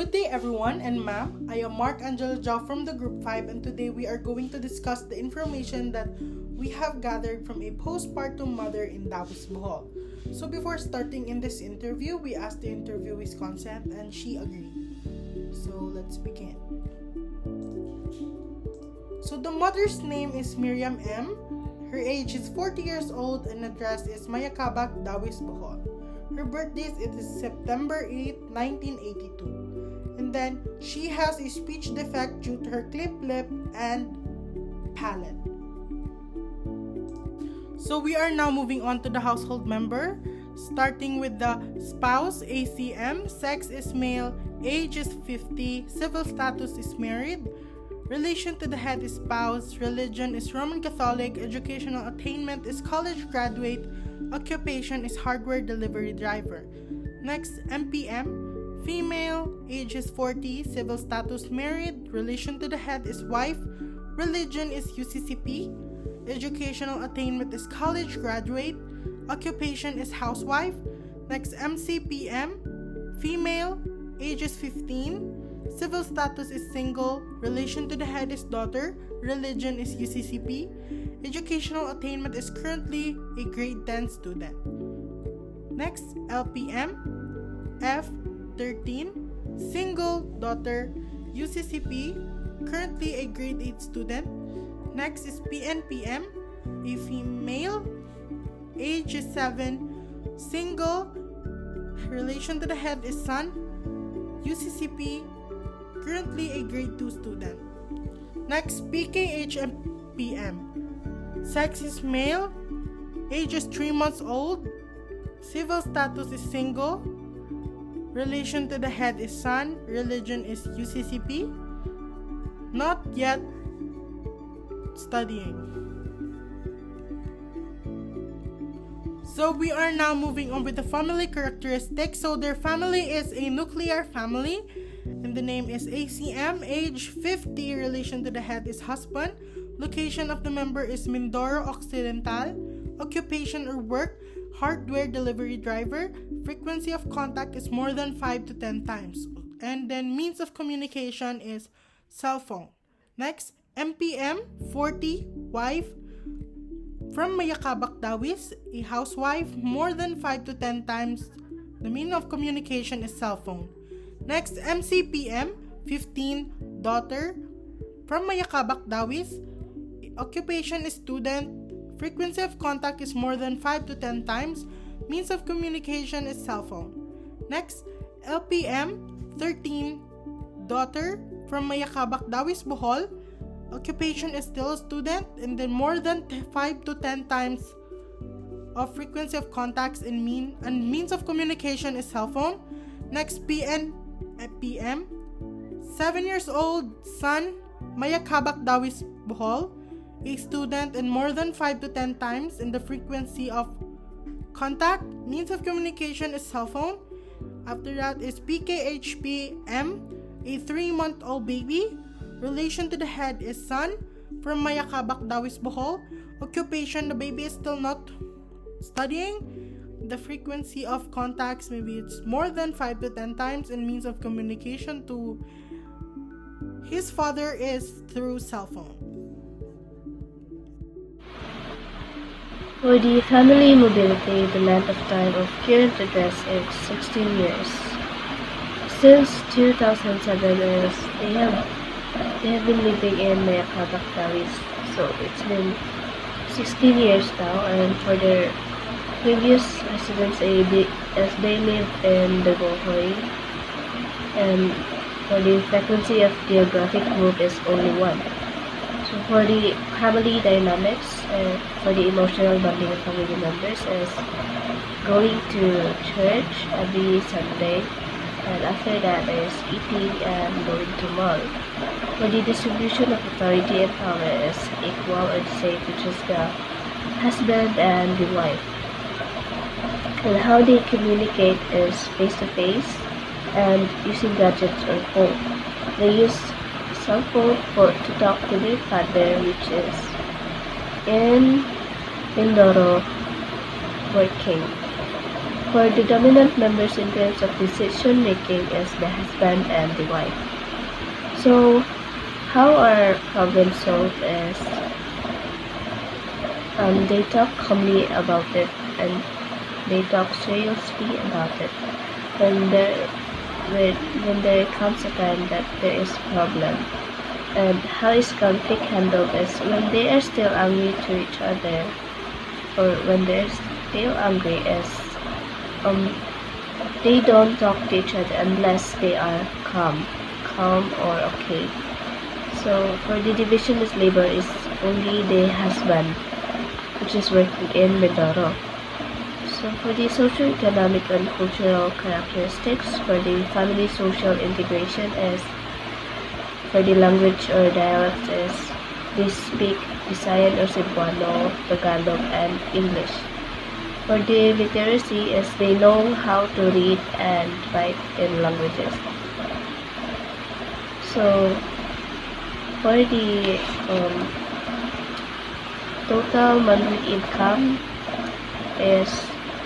Good day everyone and ma'am, I am Mark Angelo Jau from the Group 5 and today we are going to discuss the information that we have gathered from a postpartum mother in Davos, Bohol. So before starting in this interview, we asked the interviewee's consent and she agreed. So let's begin. So the mother's name is Miriam M. Her age is 40 years old and address is Mayakabak, Davos, Bohol. Her birthday is September 8, 1982. And then she has a speech defect due to her clipped lip and palate. So we are now moving on to the household member, starting with the spouse, ACM, sex is male, age is 50, civil status is married, relation to the head is spouse, religion is Roman Catholic, educational attainment is college graduate, occupation is hardware delivery driver. Next, MPM, female, age is 40, civil status married, relation to the head is wife, religion is UCCP, educational attainment is college graduate, occupation is housewife. Next, MCPM, female, age is 15, civil status is single, relation to the head is daughter, religion is UCCP, educational attainment is currently a grade 10 student. Next, LPM, F13, single, daughter, UCCP, currently a grade 8 student. Next is PNPM, a female, age is 7, single, relation to the head is son, UCCP, currently a grade 2 student. Next, PKHMPM, sex is male, age is 3 months old, civil status is single, relation to the head is son, religion is UCCP, not yet studying. So we are now moving on with the family characteristics. So their family is a nuclear family and the name is ACM, age 50, relation to the head is husband, location of the member is Mindoro Occidental, occupation or work, hardware delivery driver, frequency of contact is more than 5 to 10 times, and then means of communication is cell phone. Next, MPM, 40, wife, from Mayakabak, Dawis, a housewife, more than 5 to 10 times, the mean of communication is cell phone. Next, MCPM, 15, daughter, from Mayakabak, Dawis, occupation is student, frequency of contact is more than 5 to 10 times. Means of communication is cell phone. Next, LPM, 13, daughter, from Mayakabak, Dawis, Bohol. Occupation is still a student, and then more than 5 to 10 times of frequency of contacts and means of communication is cell phone. Next, PM, 7 years old, son, Mayakabak, Dawis, Bohol. A student and more than 5 to 10 times in the frequency of contact, means of communication is cell phone. After that is PKHPM, a 3-month-old baby, relation to the head is son, from Mayakabak, Dawis, Bohol. Occupation, the baby is still not studying. The frequency of contacts, maybe it's more than 5 to 10 times, and means of communication to his father is through cell phone. For the family mobility, the length of time of current address is 16 years. Since 2007, they have been living in Mayakabak, Dawis, so it's been 16 years now. And for their previous residence, as they live in the Bohol, and for the frequency of geographic group is only 1. So for the family dynamics, for the emotional bonding of family members is going to church every Sunday, and after that is eating and going to mall. For the distribution of authority and power is equal or the same, which is the husband and the wife. And how they communicate is face-to-face and using gadgets or phone. They use cell phone to talk to their father, which is in Mindoro working. for the dominant members in terms of decision making is the husband and the wife. So how our problem solved is they talk calmly about it and they talk seriously about it. When there comes a time that there is problem, and how is conflict handled is when they are still angry to each other, or when they're still angry is they don't talk to each other unless they are calm or okay. So for the division of labor is only the husband which is working in Mindoro. So for the socio-economic and cultural characteristics for the family social integration is, for the language or dialects is, they speak Visayan or Cebuano, Tagalog, and English. For the literacy is they know how to read and write in languages. So for the total monthly income is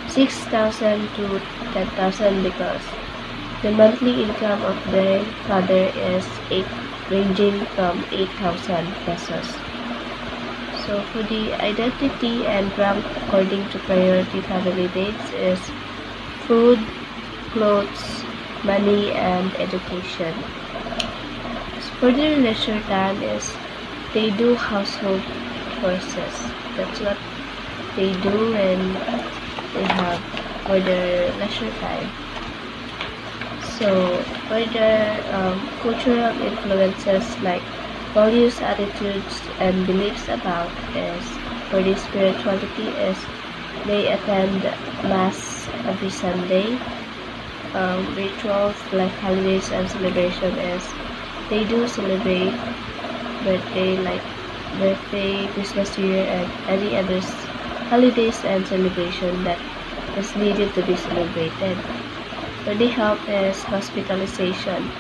6,000 to 10,000 because the monthly income of the father is ranging from 8,000 pesos. So for the identity and rank according to priority family needs is food, clothes, money, and education. So for the leisure time is they do household courses. That's what they do when they have for their leisure time. So for their cultural influences like values, attitudes, and beliefs about is, for the spirituality is they attend mass every Sunday. Rituals like holidays and celebration is they do celebrate birthday, Christmas, New Year, and any other holidays and celebration that is needed to be celebrated. For the health is hospitalization,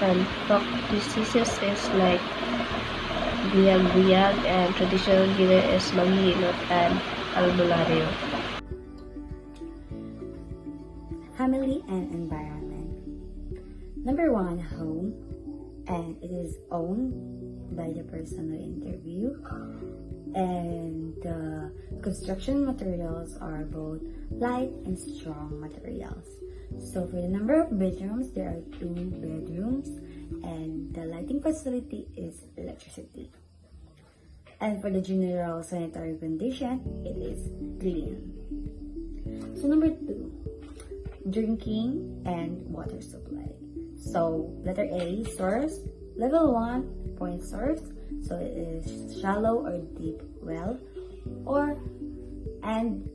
and talk diseases is like biyag-biyag, and traditional healer is manghilot and albularyo. Family and environment. Number 1, home, and it is owned by the person who interview, and the construction materials are both light and strong materials. So for the number of bedrooms, there are 2 bedrooms, and the lighting facility is electricity. And for the general sanitary condition, it is clean. So number 2, drinking and water supply. So letter A, source, level 1, point source, so it is shallow or deep well, and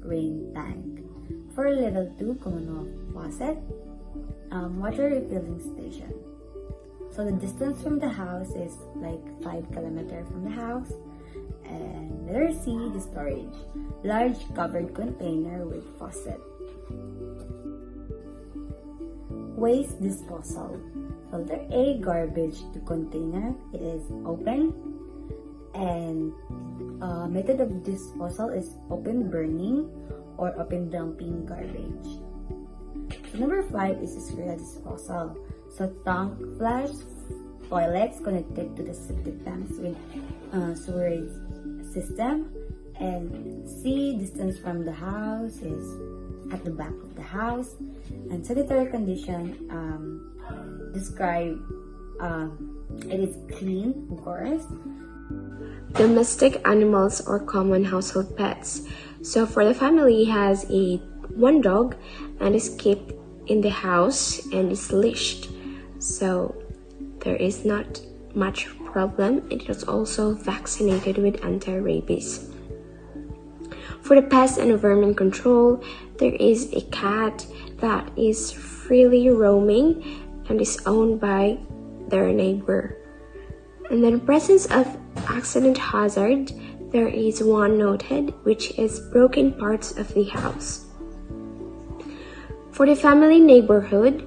rain tank. For level 2, common faucet, water refilling station. So the distance from the house is like 5 kilometers from the house. And letter C, the storage, large covered container with faucet. Waste disposal. So letter A, garbage to container, it is open, and method of disposal is open burning or open dumping garbage. So number 5 is serial disposal. So tank, flush, toilets connected to the septic tanks with sewerage system. And C, distance from the house is at the back of the house. And sanitary condition, describe it is clean, of course. Domestic animals or common household pets. So for the family has one dog and is kept in the house and is leashed. So there is not much problem. It is also vaccinated with anti-rabies. For the pest and vermin control, there is a cat that is freely roaming and is owned by their neighbor. And then presence of accident hazard, there is one noted, which is broken parts of the house. For the family neighborhood,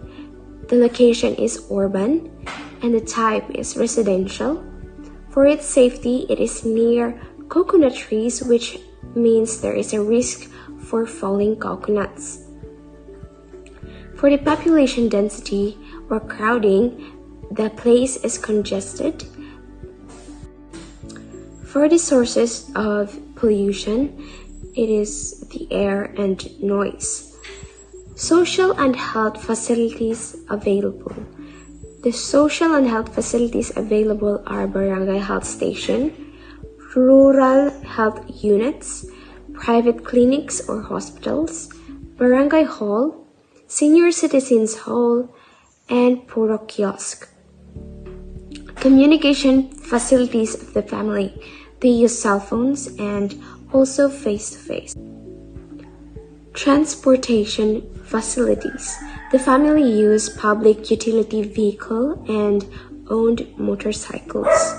the location is urban and the type is residential. For its safety, it is near coconut trees, which means there is a risk for falling coconuts. For the population density or crowding, the place is congested. For the sources of pollution, it is the air and noise. Social and health facilities available. The social and health facilities available are barangay health station, rural health units, private clinics or hospitals, barangay hall, senior citizens hall, and puro kiosk. Communication facilities of the family. They use cell phones and also face-to-face. Transportation facilities. The family use public utility vehicle and owned motorcycles.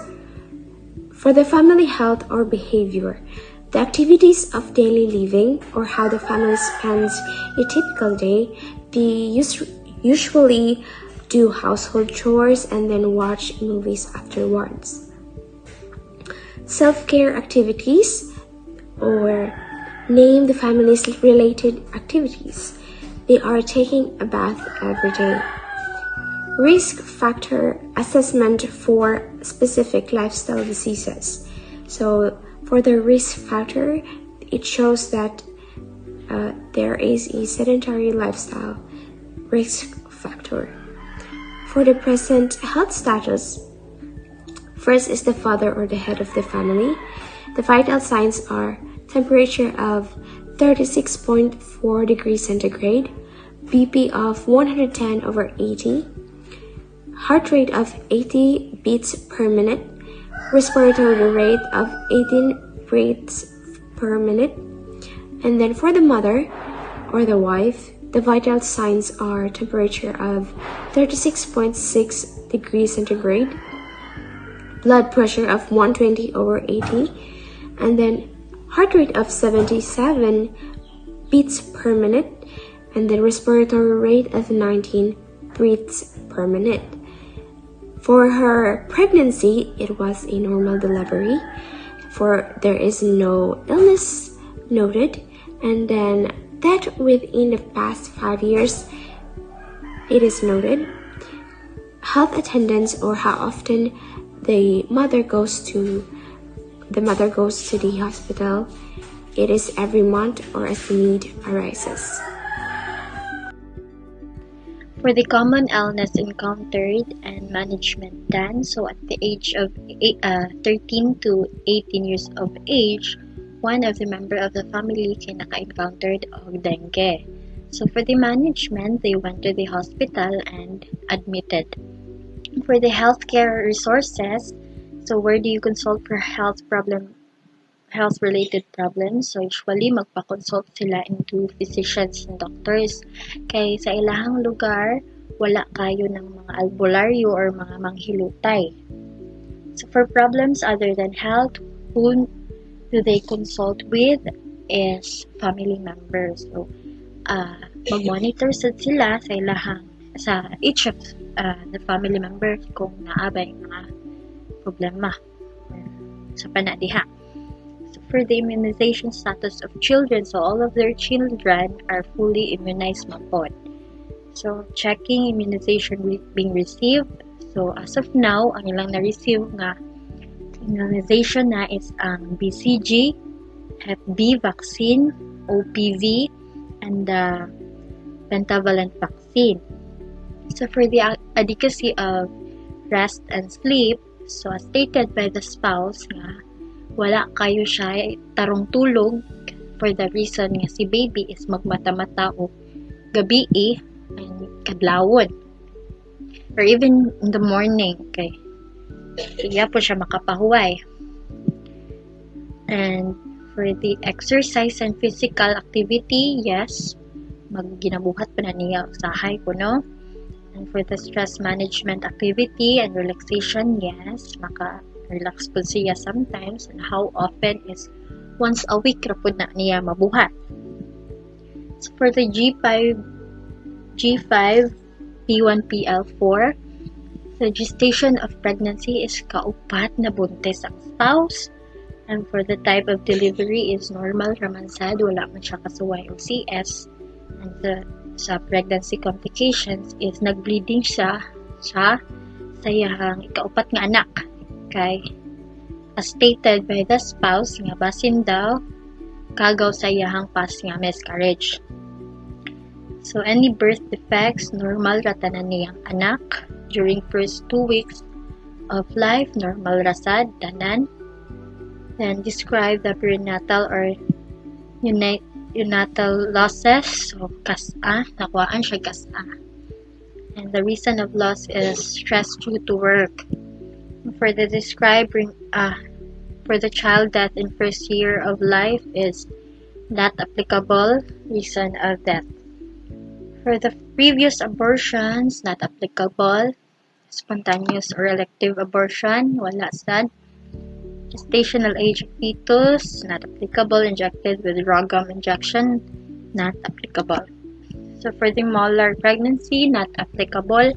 For the family health or behavior, the activities of daily living or how the family spends a typical day, they usually do household chores and then watch movies afterwards. Self-care activities or name the family's related activities. They are taking a bath every day. Risk factor assessment for specific lifestyle diseases. So for the risk factor, it shows that there is a sedentary lifestyle risk factor. For the present health status, first is the father or the head of the family. The vital signs are temperature of 36.4 degrees centigrade, BP of 110/80, heart rate of 80 beats per minute, respiratory rate of 18 beats per minute. And then for the mother or the wife, the vital signs are temperature of 36.6 degrees centigrade, blood pressure of 120/80, and then heart rate of 77 beats per minute, and then respiratory rate of 19 breaths per minute. For her pregnancy, it was a normal delivery, for there is no illness noted, and then that within the past 5 years, it is noted. Health attendance or how often the mother goes to the hospital, it is every month or as the need arises. For the common illness encountered and management done, so at the age of 13 to 18 years of age, one of the member of the family can naka-encountered of dengue. So for the management, they went to the hospital and admitted. For the healthcare resources, so where do you consult for health-related problems? So usually magpa-consult sila into physicians and doctors. Kay sa ilahang lugar, wala kayo ng mga albularyo or mga manghilutay. So for problems other than health, who do they consult with is family members. So mag-monitor sila sa each of the family members kung naabay mga problema sa panadiha. For the immunization status of children, so all of their children are fully immunized mapod. So checking immunization being received. So as of now, ang ilang na-receive nga immunization na is ang BCG, Hep B vaccine, OPV, and the pentavalent vaccine. So for the adequacy of rest and sleep, so as stated by the spouse nga wala kayo siya tarong tulog for the reason nga si baby is magmata-mata o gabi and kadlawon or even in the morning kay iya po siya makapahuway. And for the exercise and physical activity, yes, magginabuhat pa na niya usahay ko, no? And for the stress management activity and relaxation, yes, maka-relax po siya sometimes. And how often is once a week ra po na niya mabuhat. So for the G5, P1, PL4, the gestation of pregnancy is kaupat na buntis ang spouse And for the type of delivery is normal raman sad, wala man siya kasuway o CS. And sa pregnancy complications is nagbleeding siya sa sayahang ikaupat nga anak. Kay as stated by the spouse nga basin daw kagaw sayahang pas nga miscarriage. So any birth defects normal ra tanan niyang anak during first 2 weeks of life, normal ra sad tanan. Then describe the perinatal or neonatal losses. So kas-a, nakuhaan siya kas-a. And the reason of loss is stress due to work. For the for the child death in first year of life is not applicable. Reason of death. For the previous abortions, not applicable. Spontaneous or elective abortion, wala sad. Gestational age of fetus, not applicable. Injected with raw gum injection, not applicable. So for the molar pregnancy, not applicable.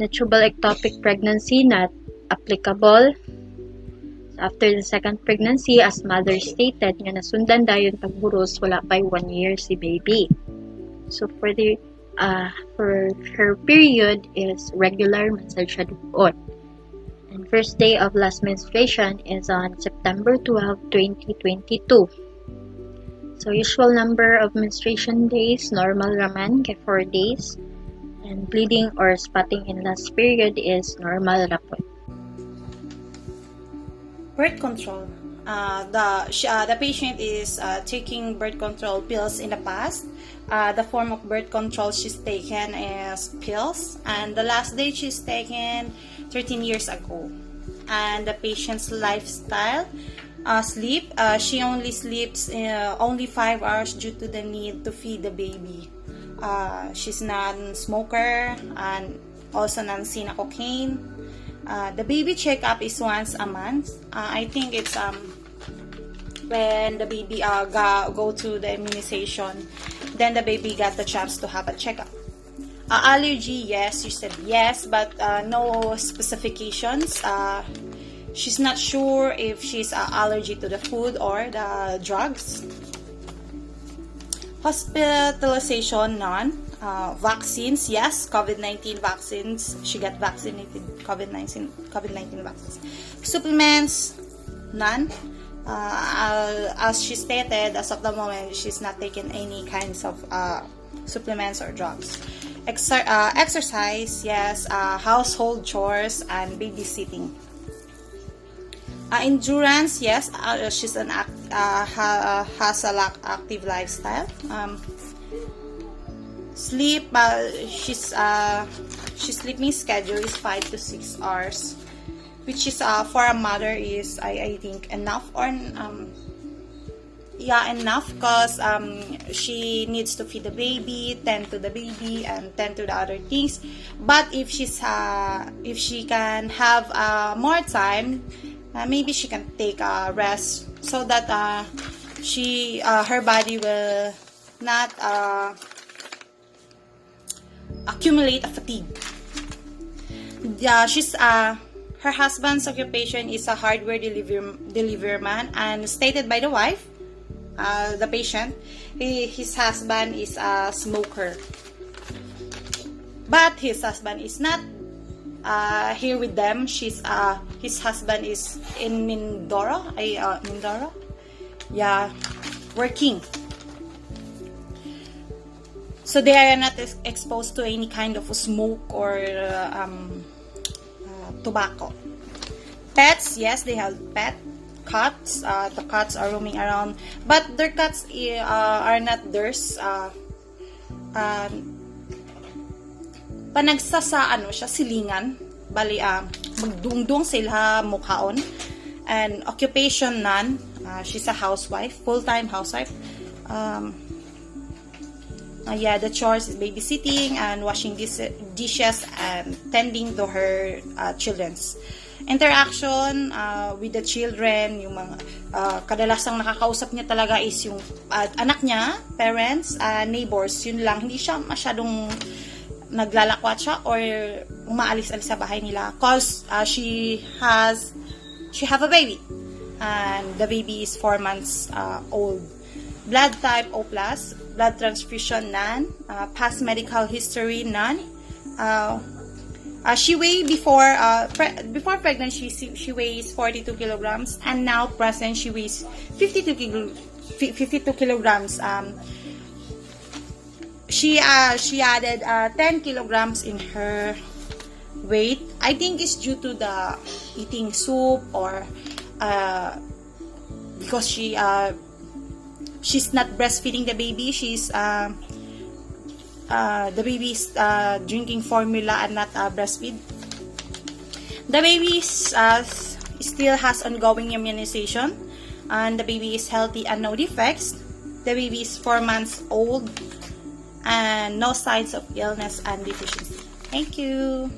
The tubal ectopic pregnancy, not applicable. So after the second pregnancy, as mother stated, nga nasundan dayon pagburos, wala pa 1 year si baby. So for her period is regular, mansad siya dugon. And first day of last menstruation is on September 12, 2022. So usual number of menstruation days, normal raman, kay 4 days. And bleeding or spotting in last period is normal rapod. Birth control. The patient is taking birth control pills in the past. The form of birth control she's taken is pills, and the last day she's taken 13 years ago. And the patient's lifestyle, sleep. She only sleeps only 5 hours due to the need to feed the baby. She's non-smoker and also non-seen cocaine. The baby checkup is once a month. I think it's when the baby go to the immunization, then the baby got the chance to have a checkup. Allergy, yes, she said yes, but no specifications. She's not sure if she's allergic to the food or the drugs. Hospitalization, none. Vaccines, yes, COVID-19 vaccines. She got vaccinated COVID-19 vaccines. Supplements, none. As she stated, as of the moment, she's not taking any kinds of supplements or drugs. Exercise, yes. Household chores and babysitting. Endurance, yes. She's has a active lifestyle. Sleep, she's sleeping schedule is 5 to 6 hours, which is for a mother is I think enough, or enough, because she needs to feed the baby, tend to the baby, and tend to the other things. But if she can have more time, maybe she can take a rest so that her body will not accumulate a fatigue. Her husband's occupation is a hardware delivery man, and stated by the wife, the patient, his husband is a smoker. But his husband is not here with them. His husband is in Mindoro, working. So they are not exposed to any kind of smoke or tobacco. Pets, yes, they have cats. The cats are roaming around, but their cats are not theirs. Silingan. Bali, magdungdung sila mukhaon. And occupation, none. She's a housewife, full-time housewife. The chores is babysitting and washing dishes and tending to her children's. Interaction with the children, yung mga kadalasang nakakausap niya talaga is yung anak niya, parents, neighbors, yun lang. Hindi siya masyadong naglalakwat siya or umaalis-alis sa bahay nila, cause she have a baby. and the baby is 4 months old. Blood type O+, blood transfusion none, past medical history none. She weighed before pregnancy, she weighs 42 kilograms, and now present she weighs 52 kilograms. She added 10 kilograms in her weight. I think it's due to the eating soup, or because she's not breastfeeding the baby. The baby is drinking formula and not breastfeed. The baby still has ongoing immunization, and the baby is healthy and no defects. The baby is 4 months old and no signs of illness and deficiency. Thank you.